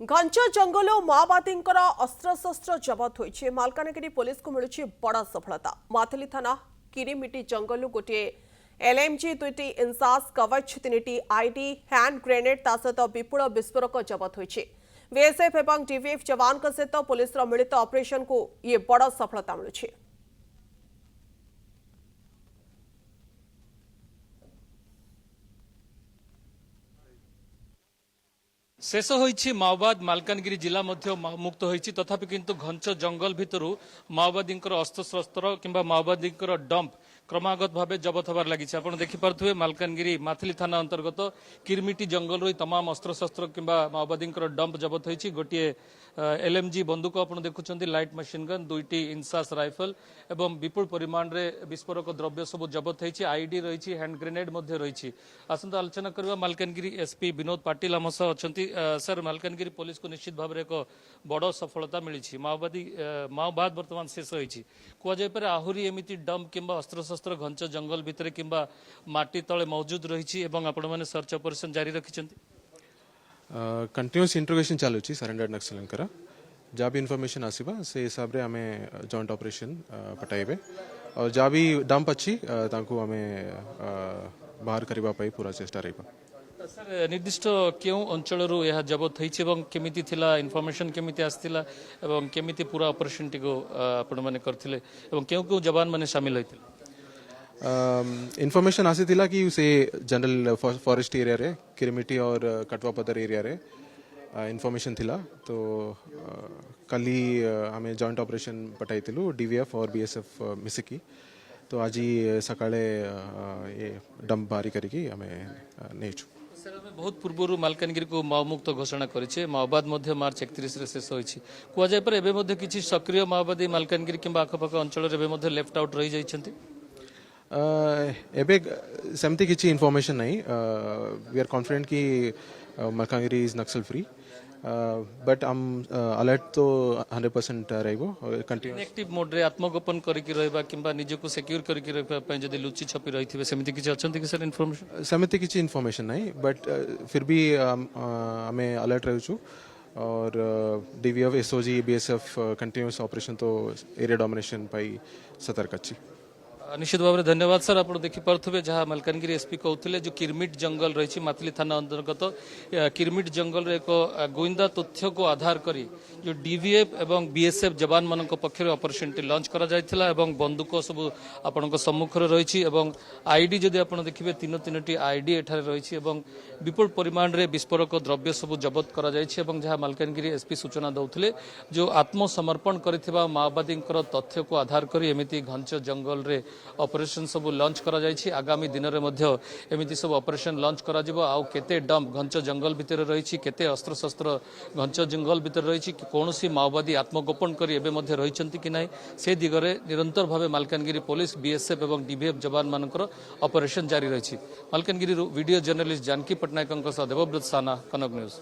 घंच जंगल और माओवादी अस्त्रशस्त्र जबत होइछे। मालकानगिरी पुलिस को मिलुछि बड़ा सफलता। माथली थाना किरीमिटी जंगल गोटे एलएमजी 2टी इंसास कवच 3टी आईडी हैंड ग्रेनेड ता सहित विपुल विस्फोरक जबत होइछे। बीएसएफ एवं डीवीएफ जवान सहित पुलिस मिलित ऑपरेशन को ये बड़ा सफलता मिलुछि। शेष होइछि माओवाद मालकानगिरी जिला मध्य मुक्त होइछि। तथापि किंतु घंच जंगल भितरु माओवादी अस्त्रशस्त्र किंबा माओवादी डंप क्रमागत भाव जबत होबार लगी। आप देखिपे मालकानगिरी माथली थाना अंतर्गत किरमिटी जंगल रु तमाम अस्त्रशस्त्र किंबा माओवादी डंप जबत होइछि। गोटे एलएमजी बंदूक आप देखुं लाइट मशीन गन 2टी इंसास राइफल एवं विपुल परिमाण रे विस्फोरक द्रव्य सब जबत होइछि। आईडी रही हैंड ग्रेनेड रही। आसंता आलोचना करबा मालकानगिरी एसपी विनोद पाटिल आम सह अछंती। सर, मालकानगिरी पुलिस को निश्चित भाव एक बड़ सफलता मिली। माओवाद बर्तमान शेष होइछि। कुआ जाय पारे आहुरी एमिति डंप किंबा अस्त्रशस्त्र घंच जंगल भितर किंबा माटी तले मौजूद रही एवं आपण माने सर्च ऑपरेशन जारी रखिछंती। कंटिन्यूस इंट्रोगेशन चलुची सरेंडर नक्सलंकर जहाँ भी इनफॉरमेशन आसीबा से हिसाब रे आमे जॉइंट ऑपरेशन पटाइबे और जहाँ भी डंप अच्छी तांको आमे बाहर करबा पाई पूरा चेष्टा रहिबा। सर, निर्दिष्ट क्यों अंचल यह जबत होइछि एवं केमिति थिला इनफॉरमेशन केमिति आस्थिला एवं केमिति पूरा ऑपरेशन टिको आपण माने करथिले एवं क्यों जवान माने शामिल होइथिले? इनफॉरमेशन आसी थिला कि उसे जनरल फॉरेस्ट एरिया रे किरमिटी और कटवापतर एरिया रे इनफॉरमेशन थिला। तो कली आमे जॉइंट ऑपरेशन पठाइथिलु डीवीएफ और बीएसएफ मिसिकी। तो आज सकाळे ये डंप बारी करिकी आमे नेछु। बहुत पूर्व मालकानगिरी को माओमुक्त घोषणा करिछे। माओवाद मध्य मार्च 31 रे शेष होइछि। कुआ जाय पर एबे मध्य किछि सक्रिय माओवादी मालकानगिरी किंबा आखपाख अंचल रे एबे मध्य लेफ्ट आउट रहि जाइछन्ती। एबे सेमती किछि इनफॉरमेशन नहीं। वी आर कॉन्फिडेंट कि Malkangiri is Naxal free but आम अलर्ट तो 100% रहइबो। कंटिन्यू एक्टिव मोड रे आत्मगोपन करिकि रहबा किंबा निजको सिक्योर करिकि रहबा पय जदी लुचि छपि रहिथिबे सेमिति किछि अछन्ती कि सर इनफॉरमेशन? सेमती किछि इनफॉरमेशन नहीं बट फिर भी हमें अलर्ट रहउछु और DVF SOG BSF continuous operation तो एरिया डोमिनेशन पाई सतर्क अछि। निश्चित भाव में धन्यवाद सर। आप देखिपे जहाँ मालकानगिरी एसपी कहते जो किरमिट जंगल रही माथली थाना अंतर्गत किरमिट जंगल एक गोइंदा तथ्य को आधार करी जो डीवीएफ एवं बीएसएफ जवान मान पक्षर ऑपरेशन टी लॉन्च करा जायथिला एवं बंदूक सब आपण सम्मुख रही आईडी जदि आप देखिए 3टी आईडी एठारे रही विपुल परिमाण रे विस्फोरक द्रव्य सब जबत करा जायछि। जहाँ मालकानगिरी एसपी सूचना दौले जो आत्मसमर्पण करथिबा माओवादी तथ्य को आधार करी एमिति घंच जंगल रे ऑपरेशन सब लॉन्च करा जायछि। आगामी दिन रे मध्य एमिति सब ऑपरेशन लॉन्च करा जिवो। आउ केते डंप घंच जंगल भितर रही केते अस्त्र शस्त्र घंच जंगल भितर रही कौनसी माओवादी आत्मगोपन करी एबे मध्य रहिछन्ति कि नाही से दिगरे निरंतर भावे मालकानगिरी पुलिस बीएसएफ एवं डीवीएफ जवान मानकर ऑपरेशन जारी रही। मालकानगिरी वीडियो जर्नलिस्ट जानकी पटनायक देवव्रत साना, कनक न्यूज।